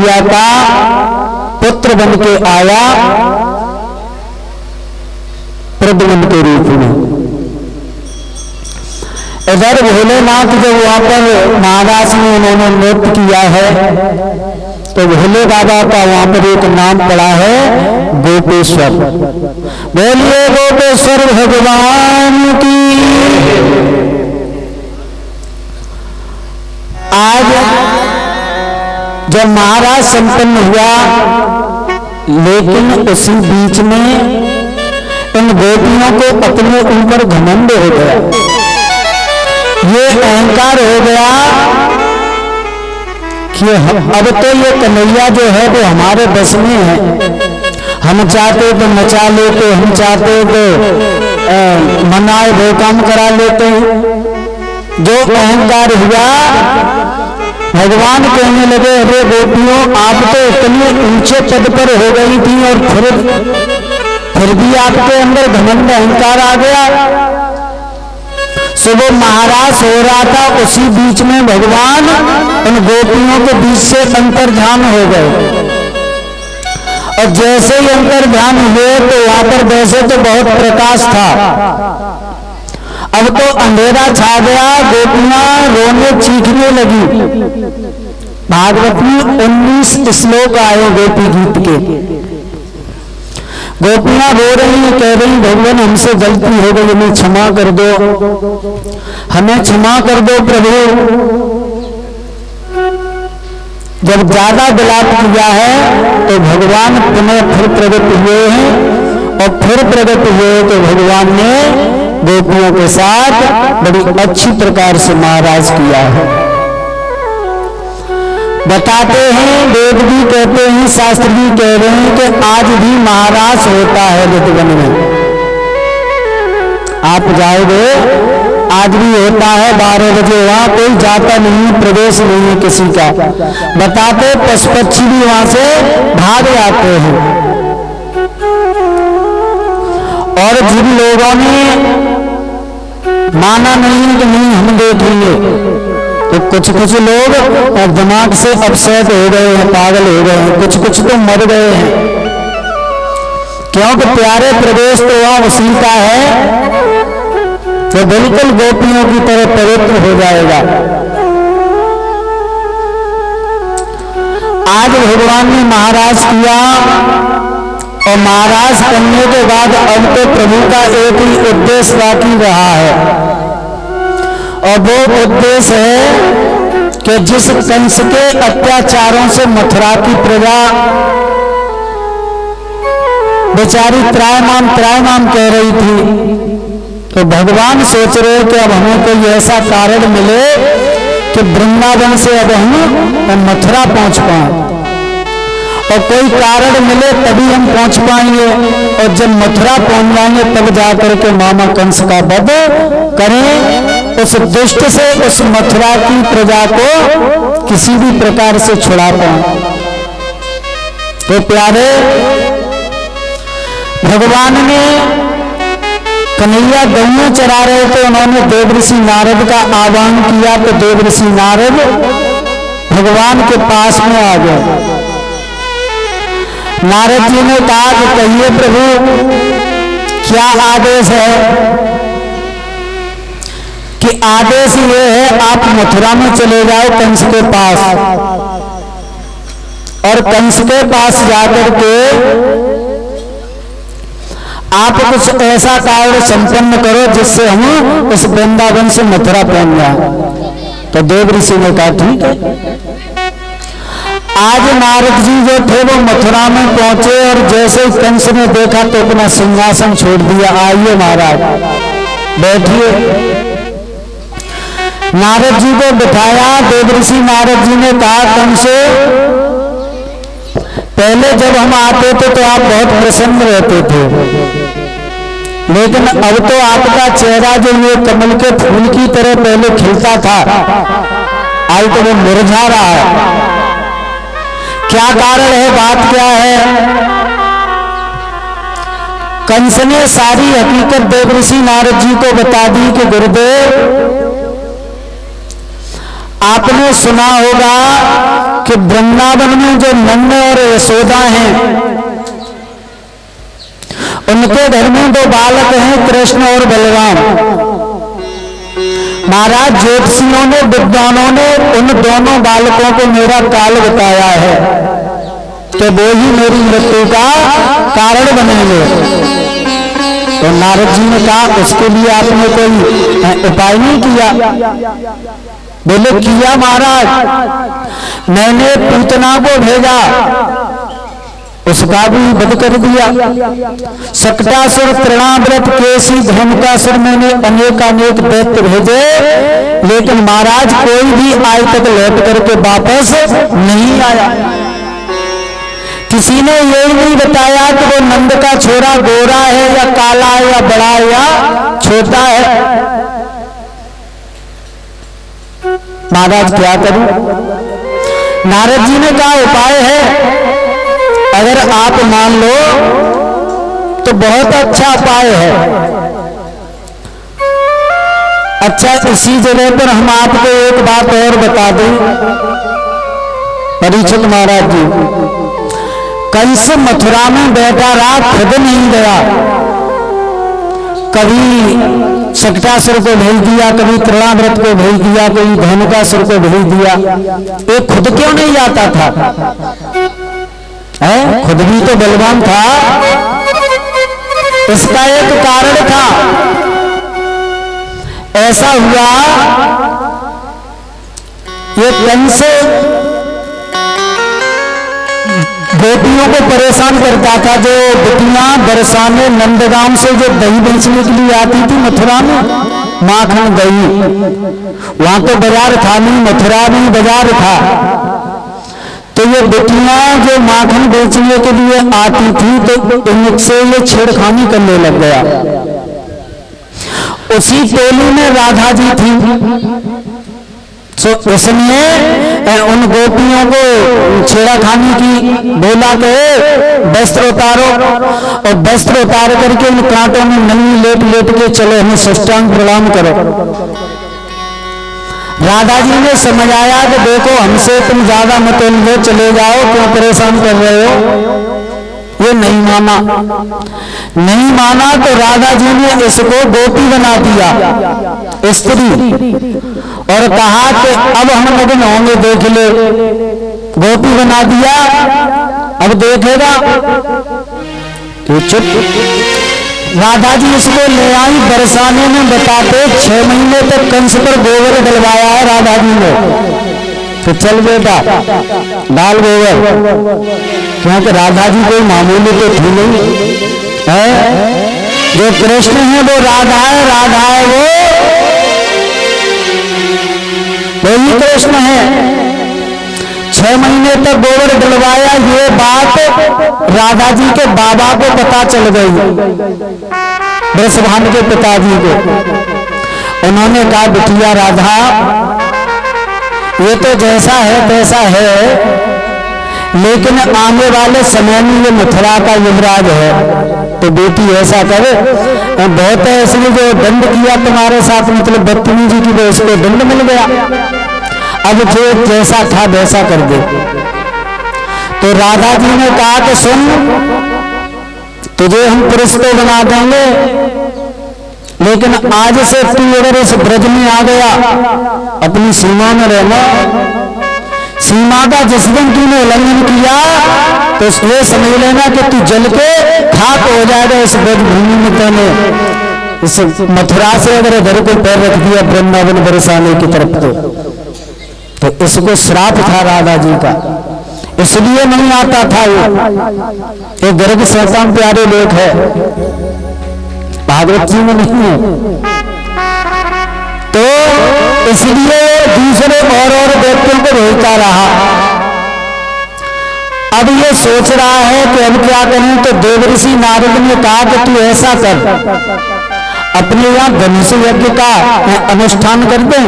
कन्हैया का पुत्र बन के आया प्रद्युम्न के रूप में। इधर भोलेनाथ जब वहां पर महाराज में उन्होंने नृत्य किया है तो भोले बाबा का वहां पर एक नाम पड़ा है गोपेश्वर। बोलिए गोपेश्वर भगवान की। आज जब महाराज संपन्न हुआ, लेकिन उसी बीच में इन गोपियों को अपने ऊपर घमंड हो गया, ये अहंकार हो गया कि अब तो ये कन्हैया जो है वो हमारे बस में है, हम चाहते तो नचा लेते, हम चाहते तो मनाए वो काम करा लेते हैं। जो अहंकार हुआ, भगवान कहने लगे अरे गोपियों आप तो इतने ऊंचे पद पर हो गई थी और फिर भी आपके अंदर घमंड अहंकार आ गया। सुबह महाराज हो रहा था, उसी बीच में भगवान उन गोपियों के बीच से अंतर्ध्यान हो गए और जैसे ही अंतर्ध्यान हुए तो वहां पर वैसे तो बहुत प्रकाश था, अब तो अंधेरा छा गया। गोपियां रोने चीखने लगी। भागवत में 19 श्लोक आए गोपी गीत के। गोपियां रो रही हैं, कह रही भगवान हमसे गलती हो गई, हमें क्षमा कर दो, हमें क्षमा कर दो प्रभु। जब ज्यादा विलाप किया है तो भगवान पुनः फिर प्रकट हुए हैं और फिर प्रकट हुए तो भगवान ने गोपियों के साथ बड़ी अच्छी प्रकार से महाराज किया है। बताते हैं, वेद भी कहते हैं, शास्त्र भी कह रहे हैं कि आज भी महाराज होता है मधुबन में। आप जाओगे आज भी होता है 12 बजे, वहां कोई जाता नहीं, प्रवेश नहीं है किसी का। बताते पशु पक्षी भी वहां से भाग जाते हैं। और जिन लोगों ने माना नहीं कि नहीं हम देखेंगे, तो कुछ लोग दिमाग से अपसेट हो गए हैं, पागल हो गए हैं, कुछ तो मर गए हैं, क्योंकि प्यारे प्रवेश तो वहां उसी का है तो बिल्कुल गोपियों की तरह पवित्र हो जाएगा। आज भगवान ने महाराज किया और महाराज करने के बाद अब तो प्रभु का एक ही उद्देश्य बाकी रहा है और वो उद्देश्य है कि जिस कंस के अत्याचारों से मथुरा की प्रजा बेचारी त्रायमाम कह रही थी, तो भगवान सोच रहे कि अब हमें कोई ऐसा कारण मिले कि वृंदावन से अब हम मथुरा पहुंच पाए और कोई कारण मिले तभी हम पहुंच पाएंगे और जब मथुरा पहुंच जाएंगे तब जाकर के मामा कंस का वध करें, उस दुष्ट से उस मथुरा की प्रजा को किसी भी प्रकार से छुड़ा पाए। तो प्यारे भगवान ने कन्हैया गौएं चरा रहे थे, उन्होंने देवऋषि नारद का आह्वान किया तो देवऋषि नारद भगवान के पास में आ गए। नारद जी ने कहा कि कहिए प्रभु क्या आदेश है? कि आदेश ये है आप मथुरा में चले जाओ कंस के पास और कंस के पास जाकर के आप कुछ ऐसा कार्य संपन्न करो जिससे हम उस वृंदावन से मथुरा पहुंच जाए। तो देवऋषि ने कहा ठीक है। आज नारद जी जो थे वो मथुरा में पहुंचे और जैसे ही कंस ने देखा तो अपना सिंहासन छोड़ दिया, आइए महाराज बैठिए। नारद जी को बिठाया। देवऋषि नारद जी ने कहा कंस पहले जब हम आते थे तो आप बहुत प्रसन्न रहते थे, लेकिन अब तो आपका चेहरा जो ये कमल के फूल की तरह पहले खिलता था, आज तो वो मुरझा रहा है। क्या कारण है, बात क्या है? कंस ने सारी हकीकत देवऋषि नारद जी को बता दी कि गुरुदेव आपने सुना होगा कि वृंदावन में जो नंद और यशोदा हैं, उनके घर में दो बालक हैं, कृष्ण और बलराम। महाराज ज्योतिषियों ने, विद्वानों ने उन दोनों बालकों को मेरा काल बताया है कि वो ही मेरी मृत्यु का कारण बनेंगे। तो नारद जी ने कहा उसके लिए आपने कोई उपाय नहीं किया? बोले किया महाराज, मैंने पूतना को भेजा, उसका भी वध कर दिया। सकटासुर, तृणाव्रत, केसी, धनुकासुर, मैंने अनेक दैत्य भेजे, लेकिन महाराज कोई भी आज तक लौट करके वापस नहीं आया। किसी ने ये नहीं बताया कि वो नंद का छोरा गोरा है या काला है या बड़ा है या छोटा है। महाराज क्या करूं? नारद जी ने कहा उपाय है, अगर आप मान लो तो बहुत अच्छा उपाय है। अच्छा, इसी जगह पर हम आपको एक बात और बता दें। परीक्षित महाराज जी कंस मथुरा में बैठा रहा, खुद नहीं गया। कभी सकटासुर को भेज दिया, कभी तृणाव्रत को भेज दिया, कभी धनुकासुर को भेज दिया। ये खुद क्यों नहीं जाता था? खुद भी तो बलवान था। इसका एक कारण था। ऐसा हुआ, ये कंस गोपियों को परेशान करता था। जो गोपियां बरसाने नंदगांव से जो दही बेचने के लिए आती थी मथुरा में, माखन दही, वहां तो बाजार था नहीं, मथुरा में बाजार था। तो ये बेटियां जो माखन बेचने के लिए आती थी, तो इनसे ये छेड़खानी करने लग गया। उसी टोली में राधा जी थी। तो उसने उन गोपियों को छेड़खानी की, बोला कि वस्त्र उतारो, और वस्त्र उतार करके उन कांटों में नंगी लेट लेट के चलो, हमें साष्टांग प्रणाम करो। राधा जी ने समझाया कि देखो, हमसे तुम ज्यादा मत लो, चले जाओ, क्यों परेशान कर रहे हो? ये नहीं माना तो राधा जी ने इसको गोपी बना दिया, स्त्री, और कहा कि अब हम मगन होंगे, देख ले। गोपी बना दिया, अब देखेगा तो चुप। राधा जी इसको ले आई, बरसाने में बताते 6 महीने तक कंस पर गोबर डलवाया है राधा जी ने। तो चल बेटा डाल गोबर, क्योंकि राधा जी कोई मामूली तो थी नहीं है। जो कृष्ण है वो राधा है, राधा है वो वही कृष्ण है। 6 महीने तक गोबर डलवाया। ये बात राधा जी के बाबा को पता चल गई, वृषभानु के पिताजी को। उन्होंने कहा बिटिया राधा, ये तो जैसा है तैसा है, लेकिन आने वाले समय में ये मथुरा का युवराज है। तो बेटी ऐसा करे, बहुत है इसने जो दंड किया तुम्हारे साथ, मतलब बदतमीजी की, वो उसको दंड मिल गया। अब जो जैसा था वैसा कर दे। तो राधा जी ने कहा कि सुन, तुझे हम पुरुष तो बना देंगे, लेकिन आज से तू अगर इस ब्रज में आ गया, अपनी सीमा में रहना। सीमा का जिस दिन तूने उल्लंघन किया, तो ये समझ लेना कि तू जल के खाक हो जाएगा इस ब्रज भूमि में। तूने इस मथुरा से अगर इधर को पैर रख दिया वृंदावन बरसाने की तरफ, तो इसको श्राप था राधा जी का, इसलिए नहीं आता था। ये गर्भ शैतान प्यारे लोग है, भागवत जी में नहीं है। तो इसलिए दूसरे और व्यक्तियों को भेजता रहा। अब ये सोच रहा है कि अब क्या करें। तो देवर्षि नारद ने कहा कि तू ऐसा कर, अपने यहाँ धनुष यज्ञ का अनुष्ठान कर दे,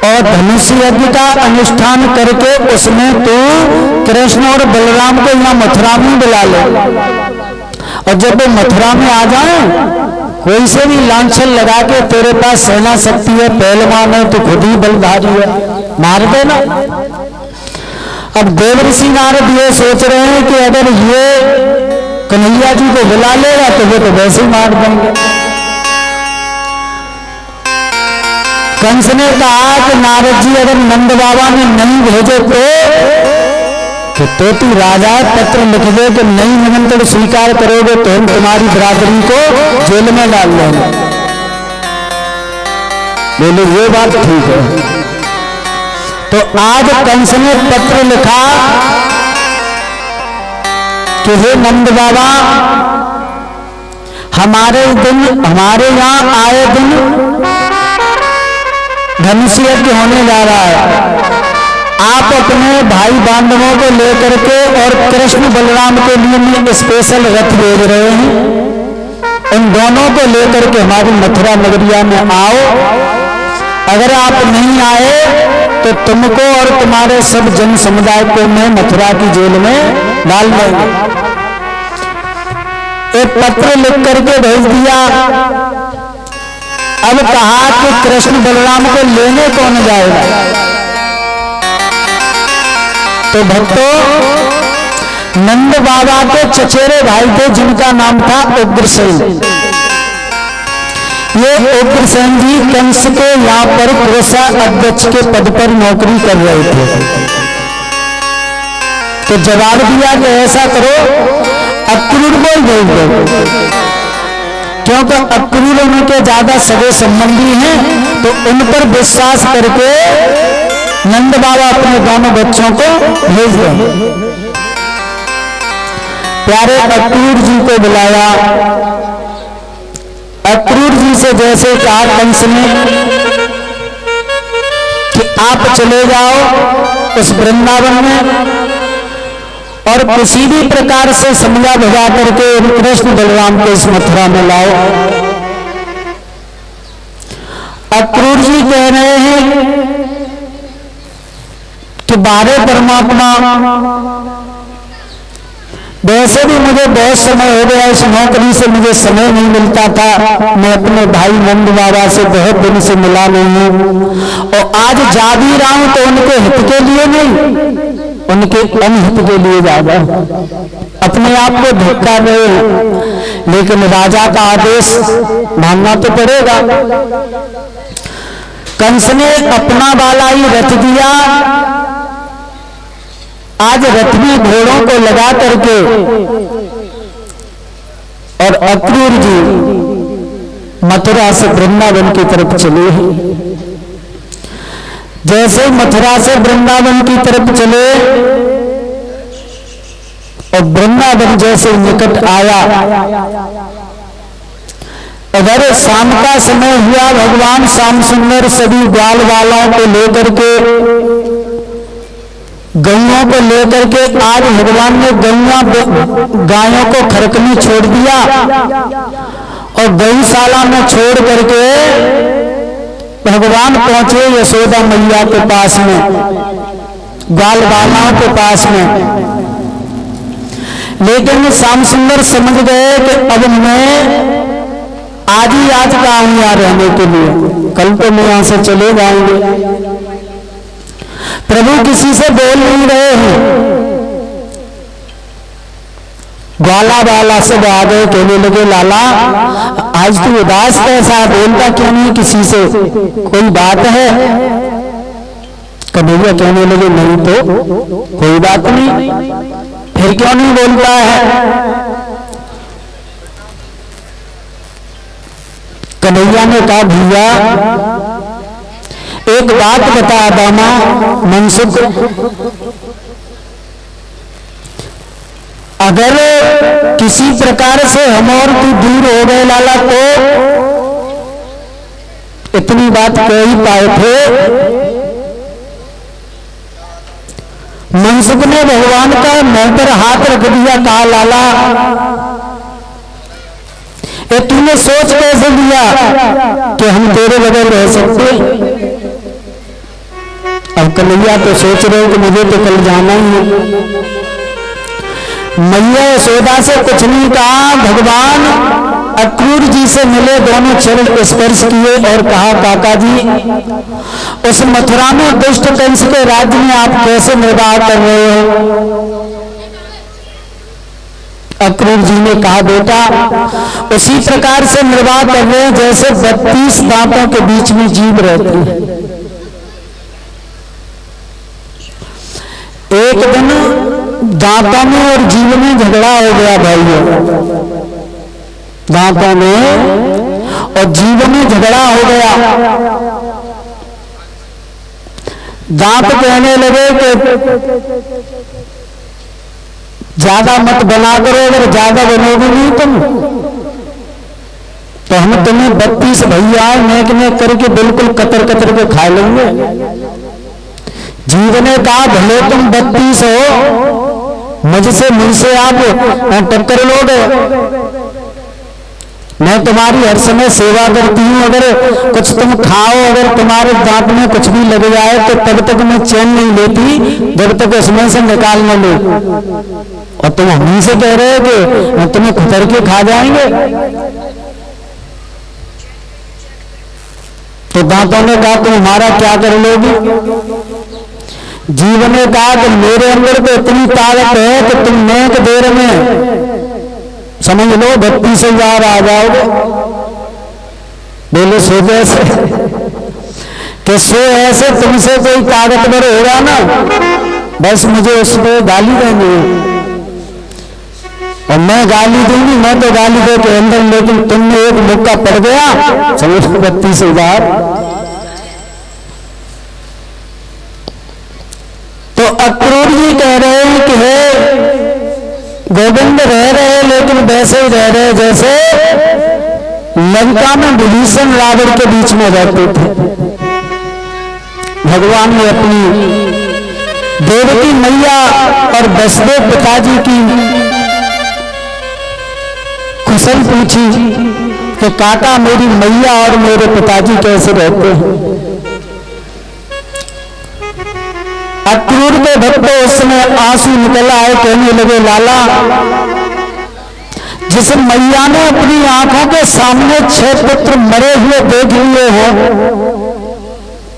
और धनुष यज्ञ का अनुष्ठान करके उसमें तू कृष्ण और बलराम को यहाँ मथुरा में बुला ले। और जब वो मथुरा में आ जाए, कोई से भी लांछन लगा के तेरे पास सेना शक्ति है, पहलवान है, तो खुद ही बलधारी है, मार देना। अब देवर्षि नारद ये सोच रहे हैं कि अगर ये कन्हैया जी को बुला लेगा तो वो तो वैसे ही मार देंगे। कंस ने कहा कि नारद जी अगर नंद बाबा ने नहीं भेजे तो तू राजा पत्र लिख दे कि नहीं निमंत्रण स्वीकार करोगे तो हम तुम्हारी बरादरी को जेल में डाल देंगे। बोले ये बात ठीक है। तो आज कंस ने पत्र लिखा कि हे नंद बाबा, हमारे यहाँ आए दिन धनुष यज्ञ होने जा रहा है। आप अपने भाई बांधवों को लेकर के और कृष्ण बलराम के लिए स्पेशल रथ भेज रहे हैं। उन दोनों को लेकर के हमारी मथुरा नगरिया में आओ। अगर आप नहीं आए तो तुमको और तुम्हारे सब जन समुदाय को मैं मथुरा की जेल में डाल दूंगा। एक पत्र लिख करके भेज दिया। अब कहा कि कृष्ण बलराम को लेने कौन जाएगा? तो भक्तों, नंद बाबा के चचेरे भाई थे जिनका नाम था उग्रसेन। ये उग्रसेन जी कंस के यहाँ पर कोषाध्यक्ष के पद पर नौकरी कर रहे थे। तो जवाब दिया कि ऐसा करो, अक्रूर को भेज दो, क्योंकि अक्रूर उनके ज्यादा सगे संबंधी हैं। तो उन पर विश्वास करके नंद बाबा अपने दोनों बच्चों को भेज दें। प्यारे अक्रूर जी को बुलाया। अक्रूर जी से जैसे कहा कंस ने कि आप चले जाओ उस वृंदावन में और किसी भी प्रकार से समझा भगा करके कृष्ण बलराम को इस मथुरा में लाओ। अक्रूर जी कह रहे हैं कि बारे परमात्मा, वैसे भी मुझे बहुत समय हो गया इस नौकरी से, मुझे समय नहीं मिलता था। मैं अपने भाई नंद बाबा से बहुत दिन से मिला नहीं हूं, और आज जा भी रहा हूं तो उनके हित के लिए नहीं, उनके अनहित के लिए जा रहा हूं। अपने आप को धक्का रहे, लेकिन राजा का आदेश मानना तो पड़ेगा। कंस ने अपना वाला ही रथ दिया। आज रथ में घोड़ों को लगा करके और अक्रूर जी मथुरा से वृंदावन की तरफ चले हैं। जैसे मथुरा से वृंदावन की तरफ चले और वृंदावन जैसे निकट आया, अगर शाम का समय हुआ, भगवान श्याम सुंदर सभी ग्वाल वालों को लेकर के, गैयों को लेकर के, आज भगवान ने गायों को खरकनी छोड़ दिया और गौशाला में छोड़ करके भगवान पहुंचे यशोदा मैया के पास में, ग्वाल बालाओं के पास में। लेकिन श्याम सुंदर समझ गए कि अब मैं आज का हूं यहाँ रहने के लिए, कल तो मैं यहां से चले जाएंगे। प्रभु किसी से बोल नहीं रहे हैं। ग्वाला वाला सब आ गए, कहने लगे लाला आज तू उदास कैसा, बोलता क्यों नहीं किसी से, कोई बात है? कन्हैया कहने लगे नहीं तो कोई बात नहीं, फिर क्यों नहीं बोलता है? कन्हैया ने कहा भैया एक बात बता दामा मनसुख, अगर किसी प्रकार से हम और तू दूर हो गए लाला तो इतनी बात कह ही पाए थे। मनसुख ने भगवान का मुंह पर हाथ रख दिया, कहा लाला ये तूने सोच कैसे लिया कि हम तेरे बगैर रह सकते? अब कन्हैया तो सोच रहे हो कि मुझे तो कल जाना ही है। मैया यशोदा से कुछ नहीं कहा, भगवान अक्रूर जी से मिले, दोनों चरण स्पर्श किए और कहा, काका जी, उस मथुरा में दुष्ट कंस के राज्य में आप कैसे निर्वाह कर रहे हो? अक्रूर जी ने कहा, बेटा उसी प्रकार से निर्वाह कर रहे हैं जैसे 32 दांतों के बीच में जीव रहती है। एक दिन दांतों में और जीव में झगड़ा हो गया भाइयों, दांतों में और जीव में झगड़ा हो गया। दांत कहने लगे कि ज्यादा मत बना करो, अगर ज्यादा बनोगे नहीं तुम तो हम तुम्हें 32 भैया नेक नेक करके बिल्कुल कतर कतर के खा लेंगे। जीव ने कहा, भले तुम 32 हो, मुझसे आप टक्कर लोगे, मैं तुम्हारी हर समय सेवा करती हूँ, अगर कुछ तुम खाओ, अगर तुम्हारे दांत में कुछ भी लग जाए तो तब तक मैं चैन नहीं लेती जब तक उसमें से निकाल न लो, और तुम हम से कह रहे हो कि तुम्हें खुतर के खा जाएंगे। तो दांतों ने कहा, तुम हमारा क्या कर लोगी? जीव ने कहा कि मेरे अंदर तो इतनी ताकत है कि तुम नेक देर में समझ लो 32,000 आ जाओगे। बोले सो जैसे कि सो ऐसे तुमसे कोई ताकतवर होगा ना, बस मुझे उस पर गाली देनी है और मैं गाली दूंगी, मैं तो गाली दे के अंदर, लेकिन तुमने एक मौका पड़ गया, समझो 32,000। तो अक्रूर जी कह रहे हैं कि हे गोविंद, रह रहे लेकिन वैसे ही रह रहे जैसे लंका में विभीषण रावण के बीच में रहते थे। भगवान ने अपनी देवकी मैया और वसुदेव पिताजी की कुशल पूछी कि काका मेरी मैया और मेरे पिताजी कैसे रहते हैं। अक्रूर के भक्तों उस समय आंसू निकल आए, कहने लगे, लाला जिस मैया ने अपनी आंखों के सामने 6 पुत्र मरे हुए देख लिए हो,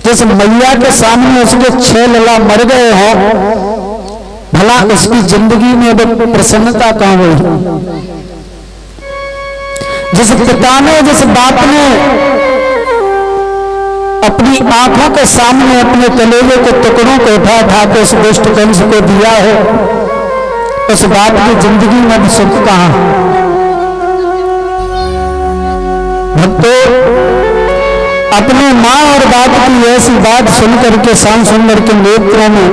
जिस मैया के सामने उसके 6 लला मर गए हो, भला उसकी जिंदगी में वो प्रसन्नता कहां हुई? जिस पिता ने, जिस बाप ने अपनी आंखों के सामने अपने कलेजे के टुकड़ों को उठा उठा के उस दुष्ट कंस को दिया है, उस बाप की जिंदगी में भी सुख कहां? भक्तों, अपने मां और बाप की ऐसी बात सुनकर के श्याम सुंदर के नेत्रों में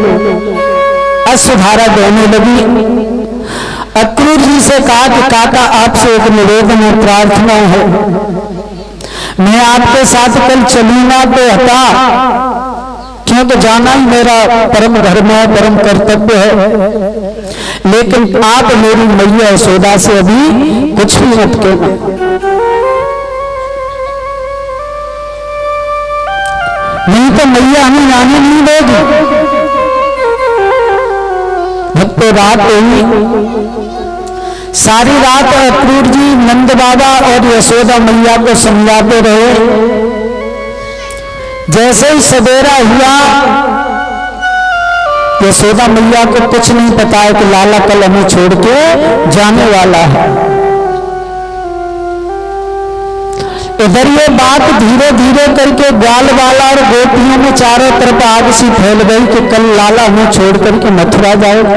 अश्रुधारा बहने लगी। अक्रूर जी से कहा कि काका आपसे एक निवेदन और प्रार्थना है, मैं आपके साथ कल चलूंगा तो हटा, क्योंकि जाना ही मेरा परम धर्म है, परम कर्तव्य है, लेकिन आप मेरी मैया यशोदा से अभी कुछ भी मत कहना। नहीं तो मैया हमें जाने नहीं देगी। भक्तों, रात हुई, सारी रात अक्रूर जी नंद बाबा और यशोदा मैया को समझाते रहे। जैसे ही सवेरा हुआ, यशोदा मैया को कुछ नहीं पता है कि लाला कल हमें छोड़ के जाने वाला है। इधर ये बात धीरे धीरे करके ग्वाल वाला और गोपियों में चारों तरफ आग सी फैल गई कि कल लाला हमें छोड़ करके मथुरा जाएगा।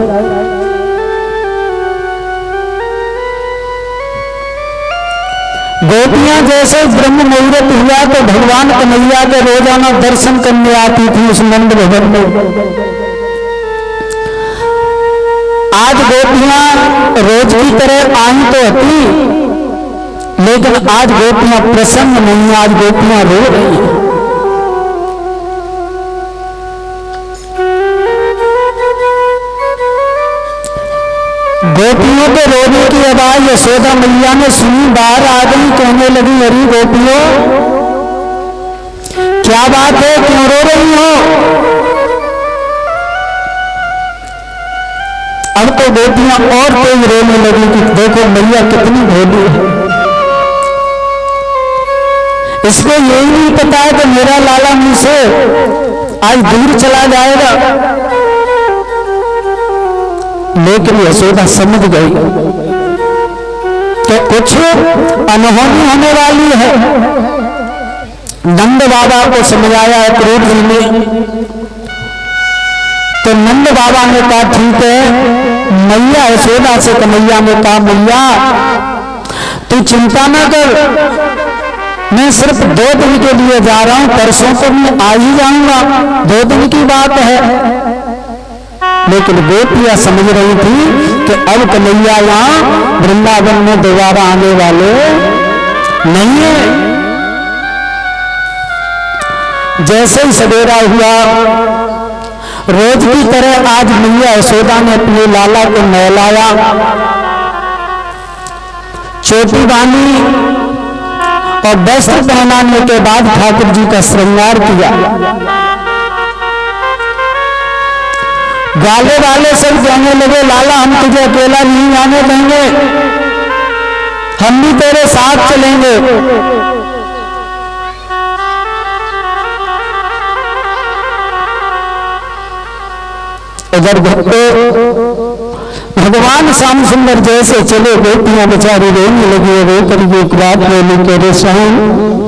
गोपियां जैसे ब्रह्म मुहूर्त हुआ तो भगवान कन्हैया के रोजाना दर्शन करने आती थी उस नंद भवन में। आज गोपियां रोज की तरह आई तो थी, लेकिन आज गोपियां प्रसन्न नहीं, आज गोपियां रो रही हैं। गोपियों के रोने की आवाज यशोदा मैया ने सुनी, बाहर आ गई, कहने लगी, अरे गोपियों क्या बात है, क्यों रो रही हो? अब तो गोपियां और तेज रोने लगी कि देखो मैया कितनी भोली है, इसको यही नहीं पता है कि मेरा लाला मुझसे आज दूर चला जाएगा, लेकिन यशोदा समझ गई कि कुछ अनहोनी होने वाली है। नंद बाबा को समझाया क्रोध में, तो नंद बाबा ने कहा ठीक है। मैया यशोदा से कन्हैया ने कहा मैया तू चिंता ना कर, मैं सिर्फ 2 दिन के लिए जा रहा हूं, परसों को मैं आ ही जाऊंगा, 2 दिन की बात है। लेकिन गोपियां समझ रही थी कि अब कन्हैया यहां वृंदावन में दोबारा आने वाले नहीं है। जैसे ही सवेरा हुआ, रोज की तरह आज मैया यशोदा ने अपने लाला को नहलाया, चोटी बांधी और वस्त्र पहनाने के बाद ठाकुर जी का श्रृंगार किया। गाले वाले सब कहने लगे लाला हम तुझे अकेला नहीं आने देंगे, हम भी तेरे साथ चलेंगे। इधर भगवान श्याम सुंदर जैसे चले, गोपियां बेचारी रोने लगी, रो करके एक बात बोली, तेरे स्वामी